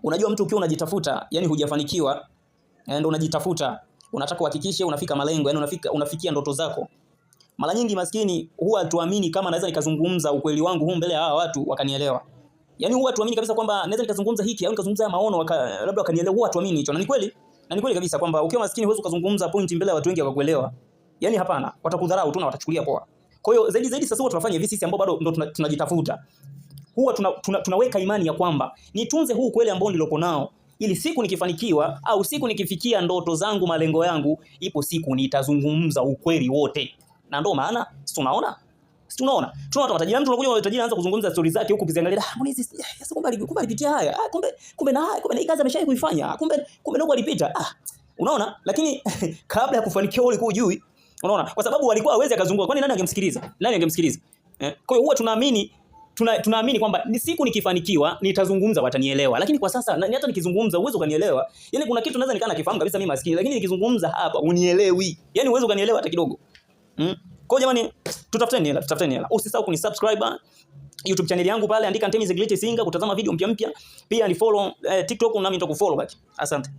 Unajua mtu ukiwa unajitafuta, yani hujafanikiwa, ndio unajitafuta, unataka kuhakikisha unafika malengo, yani unafikia ndoto zako. Mara nyingi maskini huwa tuamini kama naweza nikazungumza ukweli wangu huu mbele ya hawa watu wakanielewa. Yani huwa tuamini kabisa kwamba naweza nikazungumza hiki au nikazungumza maono labda wakanielewa, huwa tuamini hicho. Na ni kweli. Na ni kweli kabisa kwamba ukiwa maskini huwezi kuzungumza point mbele ya watu wengi wakakuelewa. Yani hapana, watakudharau tu na watachukulia poa. Kwa hiyo zaidi sasa huwa tunafanya hivi sisi ambao bado ndo tunajitafuta. Huwa tunaweka imani ya kwamba nitunze huu kweli ambao niloko nao, ili siku nikifanikiwa au siku nikifikia ndoto zangu, malengo yangu, ipo siku nitazungumza ukweli wote. Na ndio maana tunaona watu matajiri, mtu anakuja matajiri anaanza kuzungumza stories zake huku kiziangalia, mbona hizi sasa kumbe alipitia haya, kumbe na hii kazi ameshawahi kuifanya, kumbe ndio alipita. Unaona? Lakini kabla ya kufanikiwa ulikuwa hujui. Unaona? Kwa sababu alikuwa hawezi akazunguka. Kwani nani angemsikiliza? Kwa hiyo huwa tunaamini kwamba ni siku nikifanikiwa nitazungumza watanielewa. Lakini kwa sasa hata nikizungumza uwezo kanielewa. Yaani kuna kitu naweza nikana kifahamu kabisa mimi maskini, lakini nikizungumza hapa unielewi. Yaani uwezo kanielewa hata kidogo. Kwa hiyo jamani, tutafuteni hela. Usisahau kunisubscribe YouTube channel yangu pale, andika Ntemi the Great Singer kutazama video mpya. Pia ni follow TikTok nami nitakufollow back. Asante.